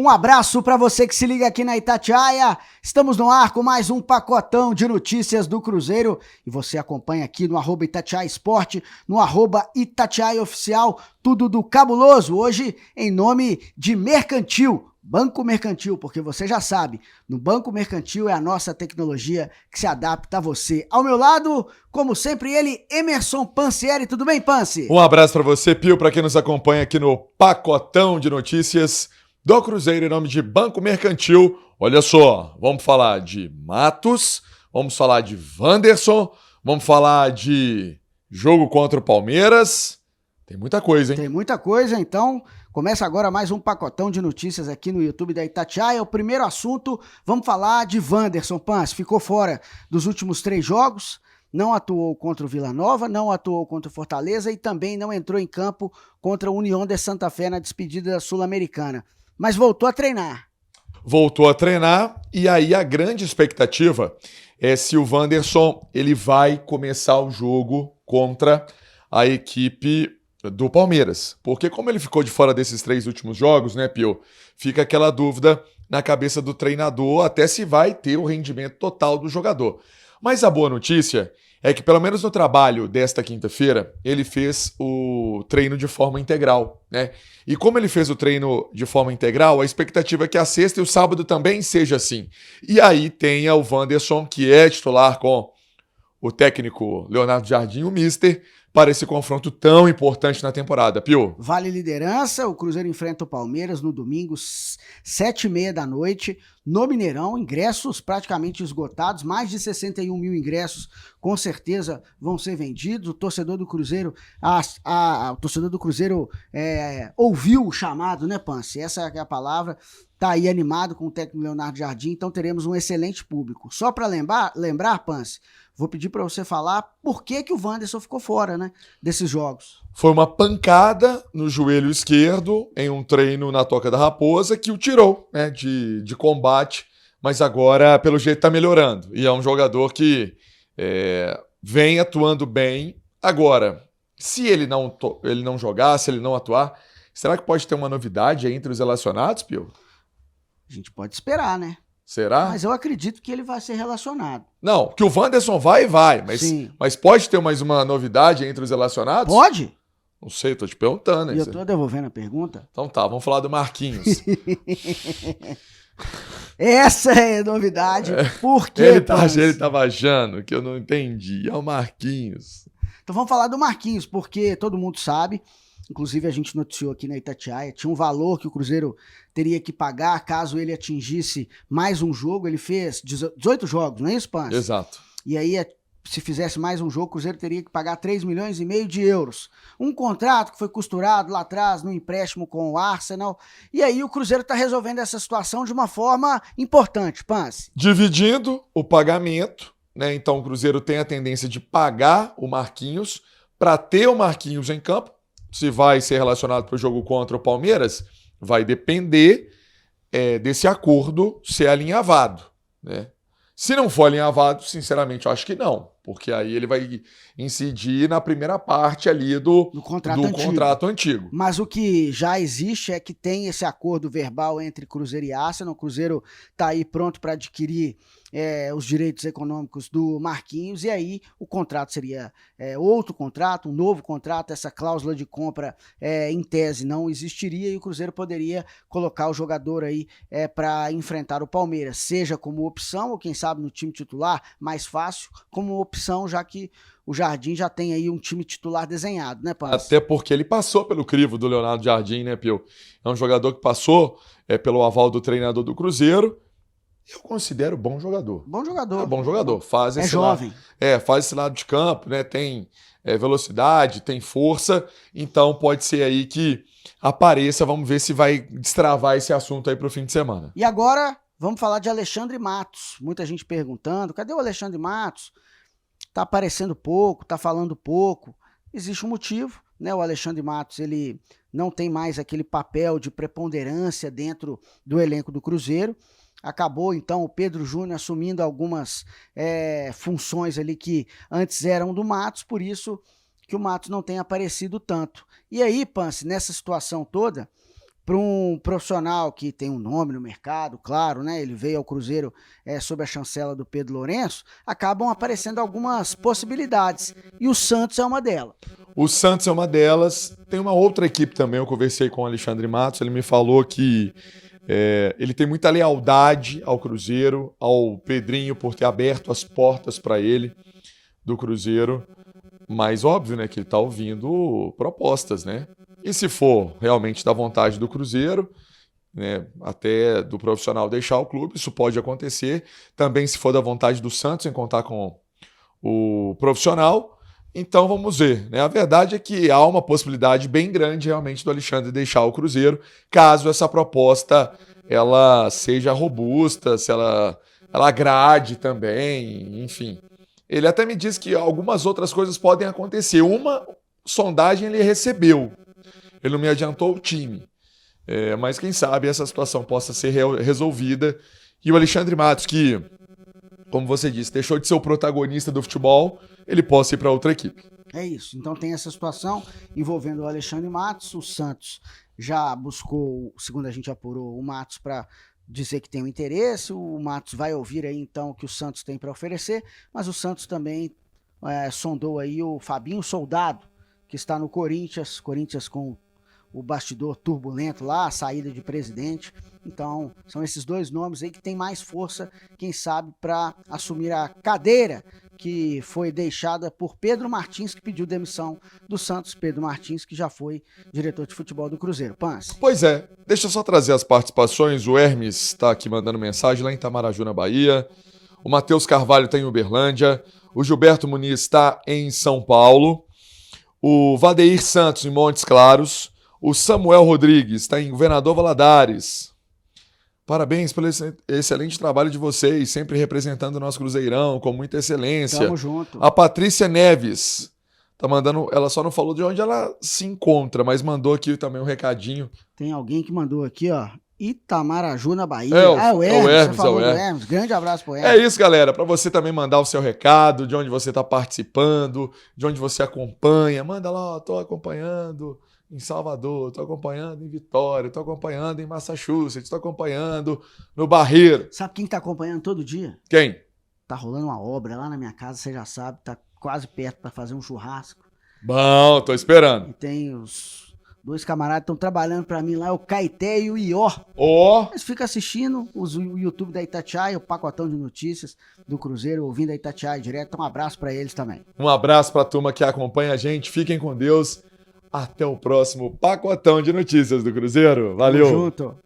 Um abraço para você que se liga aqui na Itatiaia. Estamos no ar com mais um pacotão de notícias do Cruzeiro. E você acompanha aqui no @Itatiaia Esporte, no @Itatiaia Oficial, tudo do cabuloso. Hoje em nome de Mercantil, Banco Mercantil, porque você já sabe, no Banco Mercantil é a nossa tecnologia que se adapta a você. Ao meu lado, como sempre, ele, Emerson Pansieri. Tudo bem, Pansi? Um abraço para você, Pio, para quem nos acompanha aqui no pacotão de notícias do Cruzeiro em nome de Banco Mercantil. Olha só, vamos falar de Matos, vamos falar de Wanderson, vamos falar de jogo contra o Palmeiras. Tem muita coisa, hein? Tem muita coisa, então começa agora mais um pacotão de notícias aqui no YouTube da Itatiaia. O primeiro assunto, vamos falar de Wanderson. Pansi ficou fora dos últimos 3 jogos, não atuou contra o Vila Nova, não atuou contra o Fortaleza e também não entrou em campo contra o União de Santa Fé na despedida da Sul-Americana. Mas voltou a treinar. Voltou a treinar e aí a grande expectativa é se o Wanderson ele vai começar o jogo contra a equipe do Palmeiras. Porque como ele ficou de fora desses 3 últimos jogos, né, Pio? Fica aquela dúvida na cabeça do treinador até se vai ter o rendimento total do jogador. Mas a boa notícia é que, pelo menos no trabalho desta quinta-feira, ele fez o treino de forma integral, né? E como ele fez o treino de forma integral, a expectativa é que a sexta e o sábado também seja assim. E aí tenha o Wanderson, que é titular com o técnico Leonardo Jardim, o Mister, para esse confronto tão importante na temporada, Pio. Vale liderança, o Cruzeiro enfrenta o Palmeiras no domingo, 7h30 da noite, no Mineirão, ingressos praticamente esgotados, mais de 61 mil ingressos com certeza vão ser vendidos. O torcedor do Cruzeiro, o torcedor do Cruzeiro ouviu o chamado, né, Pansi? Essa é a palavra. Tá aí animado com o técnico Leonardo Jardim, então teremos um excelente público. Só para lembrar, Pansi, vou pedir para você falar por que o Wanderson ficou fora, né, desses jogos. Foi uma pancada no joelho esquerdo em um treino na Toca da Raposa que o tirou, né, de combate, mas agora, pelo jeito, está melhorando. E é um jogador que vem atuando bem. Agora, se ele não jogar, se ele não atuar, será que pode ter uma novidade aí entre os relacionados, Pio? A gente pode esperar, né? Será? Mas eu acredito que ele vai ser relacionado. Não, que o Wanderson vai, mas pode ter mais uma novidade entre os relacionados? Pode? Não sei, tô te perguntando. E eu tô devolvendo a pergunta. Então tá, vamos falar do Marquinhos. Essa é a novidade. Por quê, ele tava achando que eu não entendi. É o Marquinhos. Então vamos falar do Marquinhos, porque todo mundo sabe, inclusive a gente noticiou aqui na Itatiaia, tinha um valor que o Cruzeiro teria que pagar caso ele atingisse mais um jogo. Ele fez 18 jogos, não é isso, Pansi? Exato. E aí, se fizesse mais um jogo, o Cruzeiro teria que pagar 3,5 milhões de euros. Um contrato que foi costurado lá atrás no empréstimo com o Arsenal. E aí o Cruzeiro está resolvendo essa situação de uma forma importante, Pansi. Dividindo o pagamento, né? Então o Cruzeiro tem a tendência de pagar o Marquinhos para ter o Marquinhos em campo. Se vai ser relacionado para o jogo contra o Palmeiras, vai depender desse acordo ser alinhavado, né? Se não for alinhavado, sinceramente, eu acho que não, porque aí ele vai incidir na primeira parte ali do contrato antigo. Mas o que já existe é que tem esse acordo verbal entre Cruzeiro e Arsenal. O Cruzeiro está aí pronto para adquirir os direitos econômicos do Marquinhos, e aí o contrato seria outro contrato, um novo contrato. Essa cláusula de compra em tese não existiria e o Cruzeiro poderia colocar o jogador aí para enfrentar o Palmeiras, seja como opção ou quem sabe no time titular, mais fácil, como opção, já que o Jardim já tem aí um time titular desenhado, né, Pansi? Até porque ele passou pelo crivo do Leonardo Jardim, né, Pio? É um jogador que passou pelo aval do treinador do Cruzeiro. Eu considero bom jogador. Bom jogador. É bom jogador. Faz esse jovem. Faz esse lado de campo, né? Tem velocidade, tem força. Então pode ser aí que apareça. Vamos ver se vai destravar esse assunto aí pro fim de semana. E agora, vamos falar de Alexandre Matos. Muita gente perguntando, cadê o Alexandre Matos? Tá aparecendo pouco, tá falando pouco. Existe um motivo, né? O Alexandre Matos, ele não tem mais aquele papel de preponderância dentro do elenco do Cruzeiro. Acabou, então, o Pedro Júnior assumindo algumas funções ali que antes eram do Matos, por isso que o Matos não tem aparecido tanto. E aí, Pansi, nessa situação toda, para um profissional que tem um nome no mercado, claro, né? Ele veio ao Cruzeiro sob a chancela do Pedro Lourenço, acabam aparecendo algumas possibilidades. E o Santos é uma delas. O Santos é uma delas. Tem uma outra equipe também, eu conversei com o Alexandre Matos, ele me falou que ele tem muita lealdade ao Cruzeiro, ao Pedrinho por ter aberto as portas para ele do Cruzeiro. Mas óbvio, né, que ele está ouvindo propostas, né? E se for realmente da vontade do Cruzeiro, né, até do profissional deixar o clube, isso pode acontecer. Também se for da vontade do Santos em contar com o profissional, então vamos ver, né? A verdade é que há uma possibilidade bem grande realmente do Alexandre deixar o Cruzeiro, caso essa proposta ela seja robusta, se ela agrade também, enfim. Ele até me disse que algumas outras coisas podem acontecer. Uma sondagem ele recebeu. Ele não me adiantou o time. Mas quem sabe essa situação possa ser resolvida. E o Alexandre Matos, que, como você disse, deixou de ser o protagonista do futebol, ele possa ir para outra equipe. É isso. Então tem essa situação envolvendo o Alexandre Matos. O Santos já buscou, segundo a gente apurou, o Matos para dizer que tem um interesse. O Matos vai ouvir aí então o que o Santos tem para oferecer, mas o Santos também sondou aí o Fabinho Soldado, que está no Corinthians com o bastidor turbulento lá, a saída de presidente. Então, são esses dois nomes aí que tem mais força, quem sabe, para assumir a cadeira que foi deixada por Pedro Martins, que pediu demissão do Santos. Pedro Martins, que já foi diretor de futebol do Cruzeiro. Pance. Pois é, deixa eu só trazer as participações. O Hermes está aqui mandando mensagem lá em Itamaraju, na Bahia. O Matheus Carvalho está em Uberlândia. O Gilberto Muniz está em São Paulo. O Vadeir Santos, em Montes Claros. O Samuel Rodrigues está em Governador Valadares. Parabéns pelo excelente trabalho de vocês, sempre representando o nosso Cruzeirão com muita excelência. Tamo junto. A Patrícia Neves tá mandando, ela só não falou de onde ela se encontra, mas mandou aqui também um recadinho. Tem alguém que mandou aqui, ó, Itamaraju, na Bahia. O Hermes, do Hermes. Grande abraço pro Hermes. É isso, galera, para você também mandar o seu recado, de onde você está participando, de onde você acompanha, manda lá, ó, tô acompanhando em Salvador, estou acompanhando em Vitória, estou acompanhando em Massachusetts, estou acompanhando no Barreiro. Sabe quem está acompanhando todo dia? Quem? Tá rolando uma obra lá na minha casa, você já sabe, tá quase perto para fazer um churrasco. Bom, tô esperando. E tem os dois camaradas que estão trabalhando para mim lá, o Caeté e o Ió. Ó! Eles ficam assistindo o YouTube da Itatiaia, o pacotão de notícias do Cruzeiro, ouvindo a Itatiaia direto. Um abraço para eles também. Um abraço para a turma que acompanha a gente. Fiquem com Deus. Até o próximo pacotão de notícias do Cruzeiro. Valeu! Tamo junto.